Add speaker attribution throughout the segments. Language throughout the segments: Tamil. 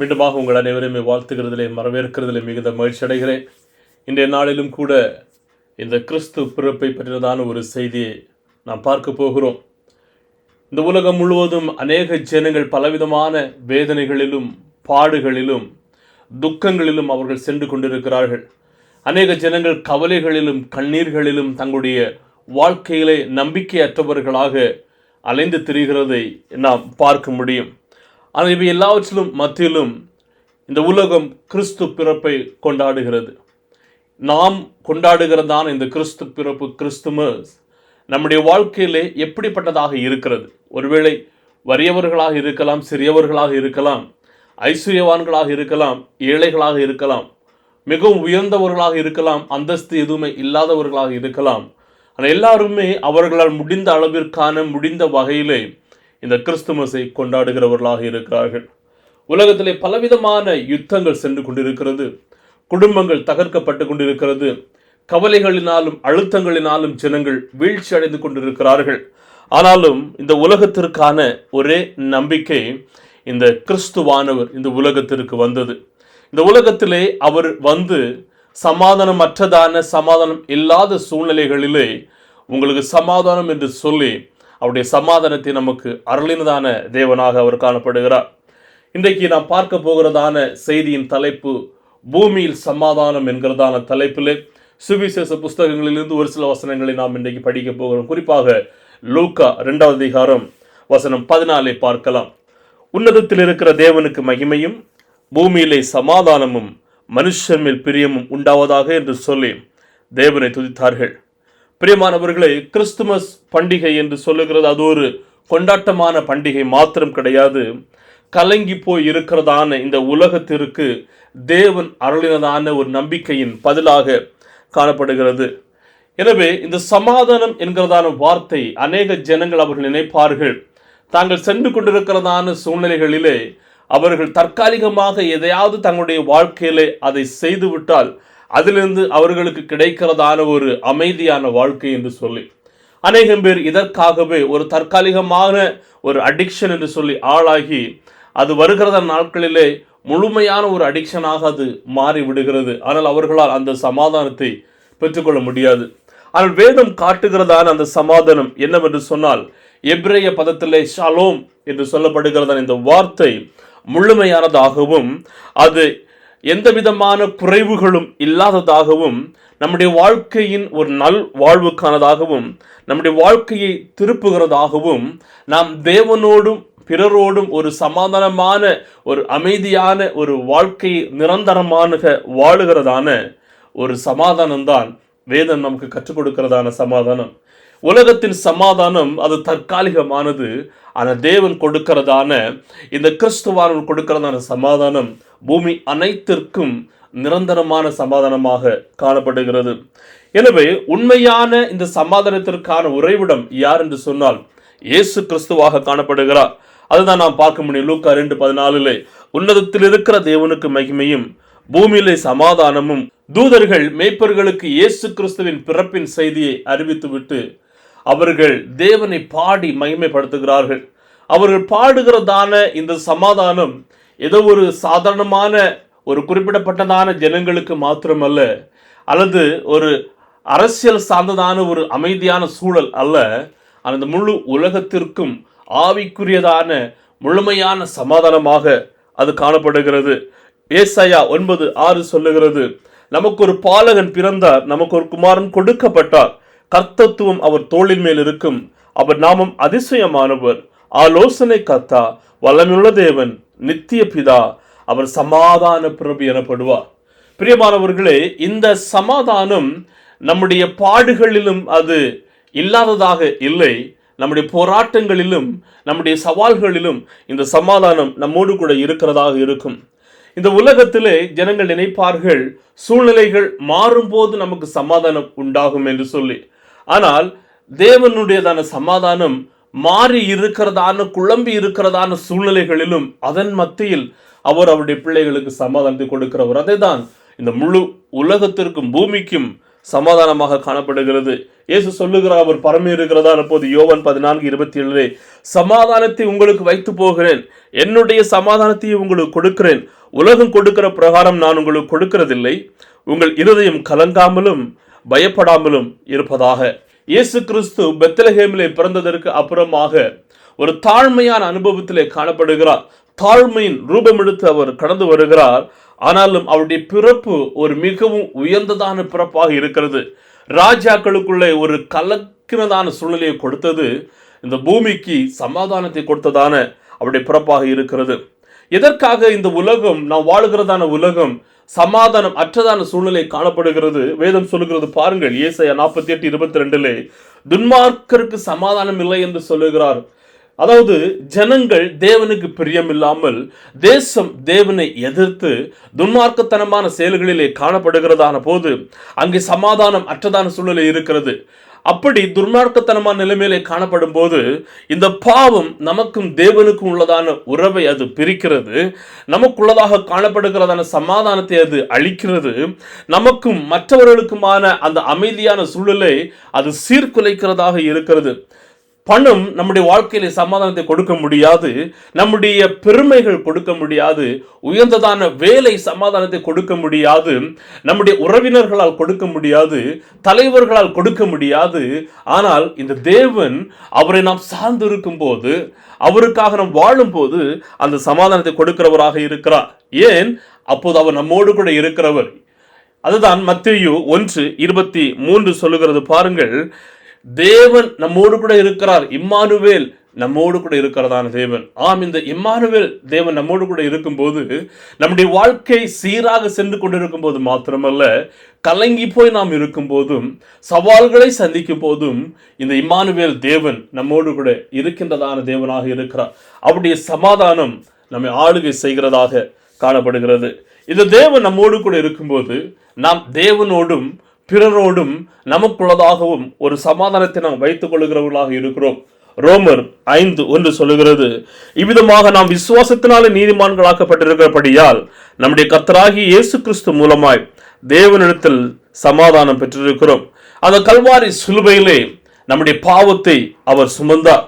Speaker 1: மீண்டுமாக உங்கள் அனைவரையுமே வாழ்த்துகிறதிலே வரவேற்கிறதிலே மிகுந்த மகிழ்ச்சி அடைகிறேன். இன்றைய நாளிலும் கூட இந்த கிறிஸ்து பிறப்பை பற்றினதான ஒரு செய்தியை நாம் பார்க்க போகிறோம். இந்த உலகம் முழுவதும் அநேக ஜனங்கள் பலவிதமான வேதனைகளிலும் பாடுகளிலும் துக்கங்களிலும் அவர்கள் சென்று கொண்டிருக்கிறார்கள். அநேக ஜனங்கள் கவலைகளிலும் கண்ணீர்களிலும் தங்களுடைய வாழ்க்கையிலே நம்பிக்கையற்றவர்களாக அலைந்து திரிகிறதை நாம் பார்க்க முடியும். ஆனால் இவை எல்லாவற்றிலும் மத்தியிலும் இந்த உலகம் கிறிஸ்து பிறப்பை கொண்டாடுகிறது. நாம் கொண்டாடுகிறதான இந்த கிறிஸ்து பிறப்பு கிறிஸ்துமஸ் நம்முடைய வாழ்க்கையிலே எப்படிப்பட்டதாக இருக்கிறது? ஒருவேளை வறியவர்களாக இருக்கலாம், சிறியவர்களாக இருக்கலாம், ஐஸ்வர்யவான்களாக இருக்கலாம், ஏழைகளாக இருக்கலாம், மிகவும் உயர்ந்தவர்களாக இருக்கலாம், அந்தஸ்து எதுவுமே இல்லாதவர்களாக இருக்கலாம். ஆனால் எல்லாருமே அவர்களால் முடிந்த அளவிற்கான முடிந்த வகையிலே இந்த கிறிஸ்துமஸை கொண்டாடுகிறவர்களாக இருக்கிறார்கள். உலகத்திலே பலவிதமான யுத்தங்கள் சென்று கொண்டிருக்கிறது. குடும்பங்கள் தகர்க்கப்பட்டு கொண்டிருக்கிறது. கவலைகளினாலும் அழுத்தங்களினாலும் ஜனங்கள் வீழ்ச்சி அடைந்து கொண்டிருக்கிறார்கள். ஆனாலும் இந்த உலகத்திற்கான ஒரே நம்பிக்கை இந்த கிறிஸ்துவானவர் இந்த உலகத்திற்கு வந்தது. இந்த உலகத்திலே அவர் வந்து சமாதானமற்றதான சமாதானம் இல்லாத சூழ்நிலைகளிலே உங்களுக்கு சமாதானம் என்று சொல்லி அவருடைய சமாதானத்தை நமக்கு அருளினதான தேவனாக அவர் காணப்படுகிறார். இன்றைக்கு நாம் பார்க்க போகிறதான செய்தியின் தலைப்பு பூமியில் சமாதானம் என்கிறதான தலைப்பிலே சுவிசேஷ புஸ்தகங்களிலிருந்து ஒரு சில வசனங்களை நாம் இன்றைக்கு படிக்க போகிறோம். குறிப்பாக லூக்கா 2வது அதிகாரம் வசனம் 14 பார்க்கலாம். உன்னதத்தில் இருக்கிற தேவனுக்கு மகிமையும் பூமியிலே சமாதானமும் மனுஷன் மேல் பிரியமும் உண்டாவதாக என்று சொல்லி தேவனை துதித்தார்கள். பிரியமானவர்களே, கிறிஸ்துமஸ் பண்டிகை என்று சொல்லுகிறது அது ஒரு கொண்டாட்டமான பண்டிகை மாத்திரம் கிடையாது. கலங்கி போய் இருக்கிறதான இந்த உலகத்திற்கு தேவன் அருளினதான ஒரு நம்பிக்கையின் பதிலாக காணப்படுகிறது. எனவே இந்த சமாதானம் என்கிறதான வார்த்தை அநேக ஜனங்கள் அவர்கள் நினைப்பார்கள், தாங்கள் சென்று கொண்டிருக்கிறதான சூழ்நிலைகளிலே அவர்கள் தற்காலிகமாக எதையாவது தங்களுடைய வாழ்க்கையிலே அதை செய்துவிட்டால் அதிலிருந்து அவர்களுக்கு கிடைக்கிறதான ஒரு அமைதியான வாழ்க்கை என்று சொல்லி அநேகம் பேர் இதற்காகவே ஒரு தற்காலிகமான ஒரு அடிக்ஷன் என்று சொல்லி ஆளாகி அது வருகிறத நாட்களிலே முழுமையான ஒரு அடிக்ஷனாக அது மாறி விடுகிறது. ஆனால் அவர்களால் அந்த சமாதானத்தை பெற்றுக்கொள்ள முடியாது. ஆனால் வேதம் காட்டுகிறதான அந்த சமாதானம் என்னவென்று சொன்னால் எபிரேய பதத்திலே ஷாலோம் என்று சொல்லப்படுகிறதான இந்த வார்த்தை முழுமையானதாகவும் அது எந்த விதமான குறைவுகளும் இல்லாததாகவும் நம்முடைய வாழ்க்கையின் ஒரு நல் வாழ்வுக்கானதாகவும் நம்முடைய வாழ்க்கையை திருப்புகிறதாகவும் நாம் தேவனோடும் பிறரோடும் ஒரு சமாதானமான ஒரு அமைதியான ஒரு வாழ்க்கையை நிரந்தரமான வாழுகிறதான ஒரு சமாதானம்தான் வேதம் நமக்கு கற்றுக் கொடுக்கிறதான சமாதானம். உலகத்தின் சமாதானம் அது தற்காலிகமானது. ஆனால் தேவன் கொடுக்கிறதான இந்த கிறிஸ்துவானவர் கொடுக்கிறதான சமாதானம் பூமி அனைத்திற்கும் நிரந்தரமான சமாதானமாக காணப்படுகிறது. எனவே உண்மையான இந்த சமாதானத்திற்கான உறைவிடம் யார் என்று சொன்னால் இயேசு கிறிஸ்துவாக காணப்படுகிறார். அதுதான் நாம் பார்க்க முடியும். லூக்கா 2:14 உன்னதத்தில் இருக்கிற தேவனுக்கு மகிமையும் பூமியிலே சமாதானமும், தூதர்கள் மேய்ப்பர்களுக்கு இயேசு கிறிஸ்துவின் பிறப்பின் செய்தியை அறிவித்துவிட்டு அவர்கள் தேவனை பாடி மகிமைப்படுத்துகிறார்கள். அவர்கள் பாடுகிறதான இந்த சமாதானம் ஏதோ ஒரு சாதாரணமான ஒரு குறிப்பிடப்பட்டதான ஜனங்களுக்கு மாத்திரமல்ல, அல்லது ஒரு அரசியல் சார்ந்ததான ஒரு அமைதியான சூழல் அல்ல, அந்த முழு உலகத்திற்கும் ஆவிக்குரியதான முழுமையான சமாதானமாக அது காணப்படுகிறது. ஏசாயா 9:6 சொல்லுகிறது, நமக்கு ஒரு பாலகன் பிறந்தார், நமக்கு ஒரு குமாரன் கொடுக்கப்பட்டார், கர்த்தத்துவம் அவர் தோளின் மேல் இருக்கும், அவர் நாமம் அதிசயமானவர், ஆலோசனை கர்த்தா, வல்லமையுள்ள தேவன், நித்திய பிதா, அவர் சமாதான பிரபு எனப்படுவார். பிரியமானவர்களே, இந்த சமாதானம் நம்முடைய பாடுகளிலும் அது இல்லாததாக இல்லை. நம்முடைய போராட்டங்களிலும் நம்முடைய சவால்களிலும் இந்த சமாதானம் நம்மோடு கூட இருக்கிறதாக இருக்கும். இந்த உலகத்திலே ஜனங்கள் நினைப்பார்கள் சூழ்நிலைகள் மாறும்போது நமக்கு சமாதானம் உண்டாகும் என்று சொல்லி. ஆனால் தேவனுடையதான சமாதானம் மாறி இருக்கிறதான குழம்பி இருக்கிறதான சூழ்நிலைகளிலும் அதன் மத்தியில் அவர் அவருடைய பிள்ளைகளுக்கு சமாதானத்தை கொடுக்கிறவர். அதை தான் இந்த முழு உலகத்திற்கும் பூமிக்கும் சமாதானமாக காணப்படுகிறது. இயேசு சொல்லுகிறார், அவர் பரம இருக்கிறதா அப்போது யோவான் 14:27 சமாதானத்தை உங்களுக்கு வைத்து போகிறேன், என்னுடைய சமாதானத்தை உங்களுக்கு கொடுக்கிறேன், உலகம் கொடுக்கிற பிரகாரம் நான் உங்களுக்கு கொடுக்கிறதில்லை, உங்கள் இருதயம் கலங்காமலும் பயப்படாமலும் இருப்பதாக. இயேசு கிறிஸ்து பெத்லகேமிலே பிறந்ததற்கு அப்புறமாக ஒரு தாழ்மையான அனுபவத்திலே காணப்படுகிறார். தாழ்மையின் ரூபம் எடுத்து அவர் கடந்து வருகிறார். ஆனாலும் அவருடைய பிறப்பு ஒரு மிகவும் உயர்ந்ததான பிறப்பாக இருக்கிறது. ராஜாக்களுக்குள்ளே ஒரு கலக்கினதான சூழ்நிலையை கொடுத்தது, இந்த பூமிக்கு சமாதானத்தை கொடுத்ததான அவருடைய பிறப்பாக இருக்கிறது. எதற்காக இந்த உலகம், நாம் வாழுகிறதான உலகம் சமாதானம் அற்றதான சூழ்நிலை காணப்படுகிறது? வேதம் சொல்லுகிறது பாருங்கள், ஏசாயா 48:22 துன்மார்க்கருக்கு சமாதானம் இல்லை என்று சொல்லுகிறார். அதாவது ஜனங்கள் தேவனுக்கு பிரியமில்லாமல், தேசம் தேவனை எதிர்த்து துன்மார்க்கத்தனமான செயல்களிலே காணப்படுகிறதான போது அங்கே சமாதானம் அற்றதான சூழ்நிலை இருக்கிறது. அப்படி துன்மார்க்கத்தனமான நிலைமையிலே காணப்படும் போது இந்த பாவம் நமக்கும் தேவனுக்கும் உள்ளதான உறவை அது பிரிக்கிறது. நமக்குள்ளதாக காணப்படுகிறதான சமாதானத்தை அது அழிக்கிறது. நமக்கும் மற்றவர்களுக்குமான அந்த அமைதியான சூழலை அது சீர்குலைக்கிறதாக இருக்கிறது. பணம் நம்முடைய வாழ்க்கையில சமாதானத்தை கொடுக்க முடியாது, நம்முடைய பெருமைகள் கொடுக்க முடியாது, உயர்ந்ததான வேலை சமாதானத்தை கொடுக்க முடியாது, நம்முடைய உறவினர்களால் கொடுக்க முடியாது, தலைவர்களால் கொடுக்க முடியாது. ஆனால் இந்த தேவன், அவரை நாம் சார்ந்து இருக்கும் போது, அவருக்காக நாம் வாழும் போது அந்த சமாதானத்தை கொடுக்கிறவராக இருக்கிறார். ஏன்? அப்போது அவர் நம்மோடு கூட இருக்கிறவர். அதுதான் மத்தேயு 1:23 சொல்லுகிறது பாருங்கள், தேவன் நம்மோடு கூட இருக்கிறார், இம்மானுவேல் நம்மோடு கூட இருக்கிறதான தேவன். ஆம், இந்த இம்மானுவேல் தேவன் நம்மோடு கூட இருக்கும்போது, நம்முடைய வாழ்க்கை சீராக சென்று கொண்டிருக்கும் போது மாத்திரமல்ல, கலங்கி போய் நாம் இருக்கும் போதும், சவால்களை சந்திக்கும் போதும் இந்த இம்மானுவேல் தேவன் நம்மோடு கூட இருக்கின்றதான தேவனாக இருக்கிறார். அவருடைய சமாதானம் நம்மை ஆளுகை செய்கிறதாக காணப்படுகிறது. இந்த தேவன் நம்மோடு கூட இருக்கும்போது நாம் தேவனோடும் பிறரோடும் நமக்குள்ளதாகவும் ஒரு சமாதானத்தை நாம் வைத்துக் கொள்கிறவர்களாக இருக்கிறோம். ரோமர் 5:1 சொல்லுகிறது, இவ்விதமாக நாம் விசுவாசத்தினாலே நீதிமான்களாக்கப்பட்டிருக்கிறபடியால் நம்முடைய கர்த்தராகிய இயேசு கிறிஸ்து மூலமாய் தேவனிடத்தில் சமாதானம் பெற்றிருக்கிறோம். அந்த கல்வாரி சிலுவையிலே நம்முடைய பாவத்தை அவர் சுமந்தார்.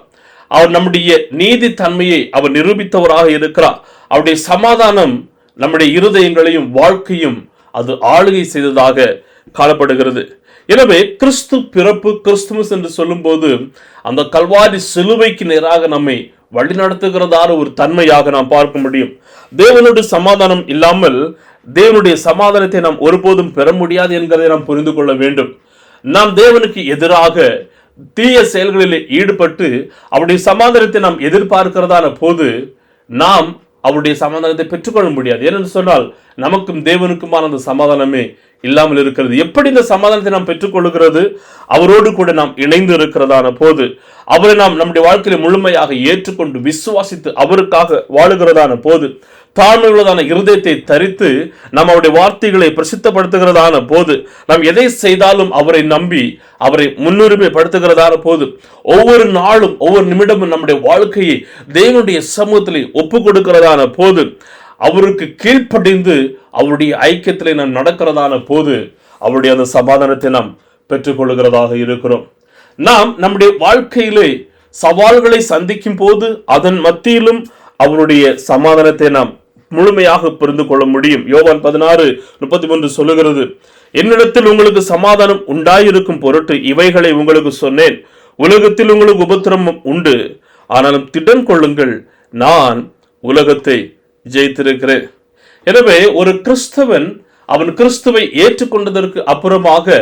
Speaker 1: அவர் நம்முடைய நீதி தன்மையை அவர் நிரூபித்தவராக இருக்கிறார். அவருடைய சமாதானம் நம்முடைய இருதயங்களையும் வாழ்க்கையும் அது ஆளுகை செய்ததாக காணப்படுகிறது. எனவே கிறிஸ்து பிறப்பு, கிறிஸ்துமஸ் என்று சொல்லும் போது அந்த கல்வாரி சிலுவைக்கு நேராக நம்மை வழிநடத்துகிறதான ஒரு தன்மையாக நாம் பார்க்க முடியும். தேவனுடைய சமாதானம் இல்லாமல் தேவனுடைய சமாதானத்தை நாம் ஒருபோதும் பெற முடியாது என்கிறதை நாம் புரிந்து கொள்ள வேண்டும். நாம் தேவனுக்கு எதிராக தீய செயல்களில் ஈடுபட்டு அவருடைய சமாதானத்தை நாம் எதிர்பார்க்கிறதான போது நாம் அவருடைய சமாதானத்தை பெற்றுக்கொள்ள முடியாது. ஏனென்று சொன்னால் நமக்கும் தேவனுக்குமான அந்த சமாதானமே இல்லாமல் இருக்கிறது. எப்படி இந்த சமாதானத்தை நாம் பெற்றுக்கொள்கிறது? அவரோடு கூட நாம் இணைந்து இருக்கிறதான போது, அவரை நாம் நம்முடைய வாழ்க்கையில முழுமையாக ஏற்றுக்கொண்டு விசுவாசித்து அவருக்காக வாழுகிறதான போது, தாழ்மையுள்ளதான இருதயத்தை தரித்து நாம் அவருடைய வார்த்தைகளை பிரசித்தப்படுத்துகிறதான போது, நாம் எதை செய்தாலும் அவரை நம்பி அவரை முன்னுரிமைப்படுத்துகிறதான போது, ஒவ்வொரு நாளும் ஒவ்வொரு நிமிடமும் நம்முடைய வாழ்க்கையை தேவனுடைய சமூகத்தில் ஒப்பு கொடுக்கிறதான போது, அவருக்கு கீழ்ப்படிந்து அவருடைய ஐக்கியத்திலே நாம் நடக்கிறதான போது அவருடைய அந்த சமாதானத்தை நாம் பெற்றுக்கொள்கிறதாக இருக்கிறோம். நாம் நம்முடைய வாழ்க்கையிலே சவால்களை சந்திக்கும் போது அதன் மத்தியிலும் அவருடைய சமாதானத்தை நாம் முழுமையாக புரிந்து கொள்ள முடியும். யோவான் 16:33 சொல்லுகிறது, என்னிடத்தில் உங்களுக்கு சமாதானம் உண்டாயிருக்கும் பொருட்டு இவைகளை உங்களுக்கு சொன்னேன், உலகத்தில் உங்களுக்கு உபத்திரவம் உண்டு, ஆனாலும் திடன் கொள்ளுங்கள், நான் உலகத்தை ஜெயித்திருக்கிறேன். எனவே ஒரு கிறிஸ்தவன் அவன் கிறிஸ்துவை ஏற்றுக்கொண்டதற்கு அப்புறமாக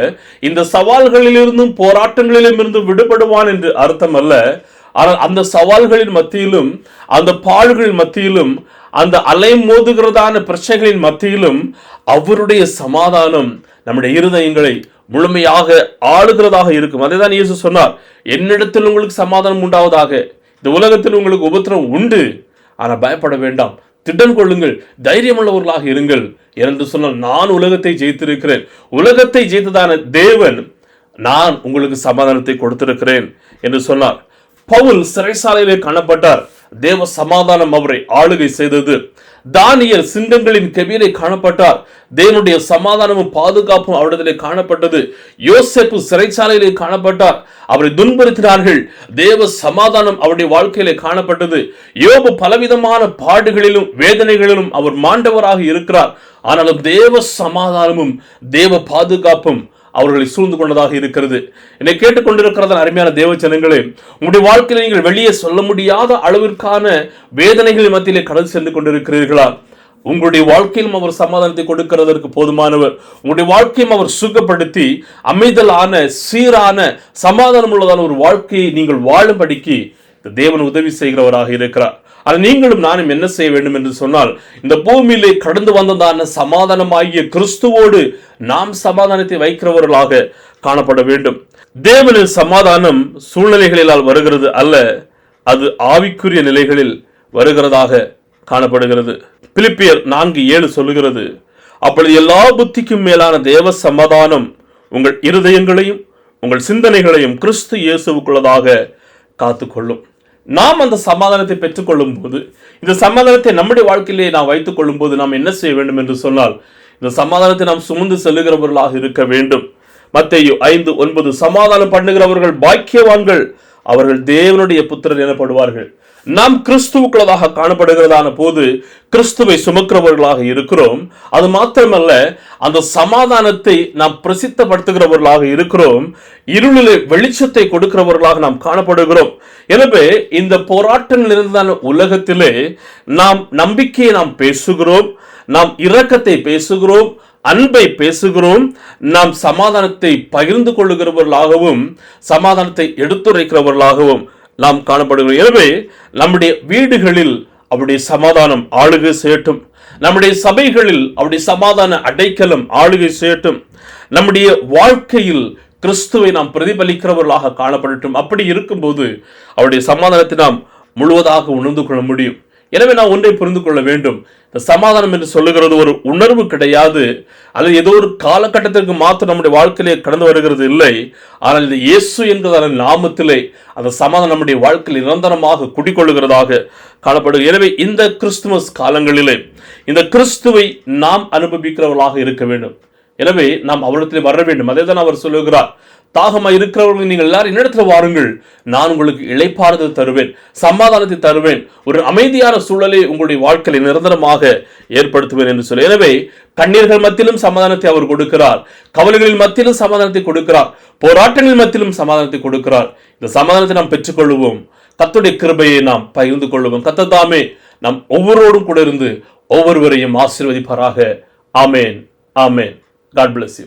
Speaker 1: இந்த சவால்களிலிருந்தும் போராட்டங்களிலிருந்தும் விடுபடுவான் என்று அர்த்தம் அல்ல. ஆனால் அந்த சவால்களின் மத்தியிலும், அந்த பாடுகளின் மத்தியிலும், அந்த அலை மோதுகிறதான பிரச்சனைகளின் மத்தியிலும் அவருடைய சமாதானம் நம்முடைய இருதயங்களை முழுமையாக ஆளுகிறதாக இருக்கும். அதை தான் இயேசு சொன்னார், என்னிடத்தில் உங்களுக்கு சமாதானம் உண்டாவதாக, இந்த உலகத்தில் உங்களுக்கு உபத்திரம் உண்டு, ஆனால் பயப்பட வேண்டாம், திடன் கொள்ளுங்கள், தைரியமுள்ளவர்களாக இருங்கள் என்று சொன்னால், நான் உலகத்தை ஜெயித்திருக்கிறேன், உலகத்தை ஜெயித்ததான தேவன் நான் உங்களுக்கு சமாதானத்தை கொடுத்திருக்கிறேன் என்று சொன்னார். பவுல் சிறைசாலையிலே காணப்பட்டார். தேவ சமாதானம் அவரை ஆளுகை செய்தது. தானியேல் சிங்கங்களின் கெபியிலே காணப்பட்டார். தேவனுடைய சமாதானமும் பாதுகாப்பும் அவரிடத்திலே காணப்பட்டது. யோசேப்பு சிறைச்சாலையிலே காணப்பட்டார். அவரை துன்புறுத்தினார்கள். தேவ சமாதானம் அவருடைய வாழ்க்கையிலே காணப்பட்டது. யோபு பலவிதமான பாடுகளிலும் வேதனைகளிலும் அவர் மாண்டவராக இருக்கிறார். ஆனாலும் தேவ சமாதானமும் தேவ பாதுகாப்பும் அவர்களை சூழ்ந்து கொண்டதாக இருக்கிறது. என்னை கேட்டுக்கொண்டிருக்கிறத அருமையான தேவ ஜனங்களே, உங்களுடைய வாழ்க்கையில் நீங்கள் வெளியே சொல்ல முடியாத அளவிற்கான வேதனைகளின் மத்தியிலே கடந்து சென்று கொண்டிருக்கிறீர்களா? உங்களுடைய வாழ்க்கையிலும் அவர் சமாதானத்தை கொடுக்கிறதற்கு போதுமானவர். உங்களுடைய வாழ்க்கையும் அவர் சுகப்படுத்தி அமைதலான சீரான சமாதானம் உள்ளதான ஒரு வாழ்க்கையை நீங்கள் வாழும்படிக்கு தேவன் உதவி செய்கிறவராக இருக்கிறார். ஆனால் நீங்களும் நானும் என்ன செய்ய வேண்டும் என்று சொன்னால், இந்த பூமியிலே கடந்து வந்ததான சமாதானமாகிய கிறிஸ்துவோடு நாம் சமாதானத்தை வைக்கிறவர்களாக காணப்பட வேண்டும். தேவனின் சமாதானம் சூழ்நிலைகளில் வருகிறது அல்ல, அது ஆவிக்குரிய நிலைகளில் வருகிறதாக காணப்படுகிறது. பிலிப்பியர் 4:7 சொல்லுகிறது, அப்பொழுது எல்லா புத்திக்கும் மேலான தேவ சமாதானம் உங்கள் இருதயங்களையும் உங்கள் சிந்தனைகளையும் கிறிஸ்து இயேசுவுக்குள்ளதாக காத்துக்கொள்ளும். நாம் அந்த சமாதானத்தை பெற்றுக்கொள்ளும் போது, இந்த சமாதானத்தை நம்முடைய வாழ்க்கையிலே நாம் வைத்துக் கொள்ளும் போது நாம் என்ன செய்ய வேண்டும் என்று சொன்னால், இந்த சமாதானத்தை நாம் சுமந்து செல்லுகிறவர்களாக இருக்க வேண்டும். மத்தேயு 5:9 சமாதானம் பண்ணுகிறவர்கள் பாக்கியவான்கள், அவர்கள் தேவனுடைய புத்திரர் எனப்படுவார்கள். நாம் கிறிஸ்துவுக்குள்ளதாக காணப்படுகிறதான போது கிறிஸ்துவை சுமக்கிறவர்களாக இருக்கிறோம். அது மாத்திரமல்ல, அந்த சமாதானத்தை நாம் பிரசித்தப்படுத்துகிறவர்களாக இருக்கிறோம். இருளிலே வெளிச்சத்தை கொடுக்கிறவர்களாக நாம் காணப்படுகிறோம். எனவே இந்த போராட்டங்கள் இருந்ததான உலகத்திலே நாம் நம்பிக்கையை நாம் பேசுகிறோம், நாம் இரக்கத்தை பேசுகிறோம், அன்பை பேசுகிறோம், நாம் சமாதானத்தை பகிர்ந்து கொள்ளுகிறவர்களாகவும் சமாதானத்தை எடுத்துரைக்கிறவர்களாகவும் நாம் காணப்படுகிறோம். எனவே நம்முடைய வீடுகளில் அவருடைய சமாதானம் ஆளுகை செய்யட்டும். நம்முடைய சபைகளில் அவருடைய சமாதான அடைக்கலம் ஆளுகை செய்யட்டும். நம்முடைய வாழ்க்கையில் கிறிஸ்துவை நாம் பிரதிபலிக்கிறவர்களாக காணப்படட்டும். அப்படி இருக்கும்போது அவருடைய சமாதானத்தை நாம் முழுவதாக உணர்ந்து கொள்ள முடியும். எனவே நான் ஒன்றை புரிந்து கொள்ள வேண்டும், இந்த சமாதானம் என்று சொல்லுகிறது ஒரு உணர்வு கிடையாது, அல்லது ஏதோ ஒரு காலகட்டத்திற்கு மாத்திரம் நம்முடைய வாழ்க்கையிலே கடந்து வருகிறது இல்லை. ஆனால் இந்த இயேசு என்கிற நாமத்திலே அந்த சமாதானம் நம்முடைய வாழ்க்கையில் நிரந்தரமாக குடிக்கொள்ளுகிறதாக காணப்படுகிறது. எனவே இந்த கிறிஸ்துமஸ் காலங்களிலே இந்த கிறிஸ்துவை நாம் அனுபவிக்கிறவர்களாக இருக்க வேண்டும். எனவே நாம் அவரிடத்தில் வர வேண்டும். அதே தான் அவர் சொல்லுகிறார், தாகமாக இருக்கிறவர்கள் நீங்கள் எல்லாரும் என்னிடத்தில் வாருங்கள், நான் உங்களுக்கு இளைப்பாறுதல் தருவேன், சமாதானத்தை தருவேன், ஒரு அமைதியான சூழலை உங்களுடைய வாழ்க்கையை நிரந்தரமாக ஏற்படுத்துவேன் என்று சொல்லி. எனவே கண்ணீர்கள் மத்தியிலும் சமாதானத்தை அவர் கொடுக்கிறார், கவலைகளின் மத்தியிலும் சமாதானத்தை கொடுக்கிறார், போராட்டங்களின் மத்தியிலும் சமாதானத்தை கொடுக்கிறார். இந்த சமாதானத்தை நாம் பெற்றுக்கொள்வோம், கர்த்தருடைய கிருபையை நாம் பகிர்ந்து கொள்வோம். கர்த்தர் தாமே நாம் ஒவ்வொருவரோடும் கூட இருந்து ஒவ்வொருவரையும் ஆசீர்வதிப்பாராக. ஆமேன், ஆமேன். God bless you.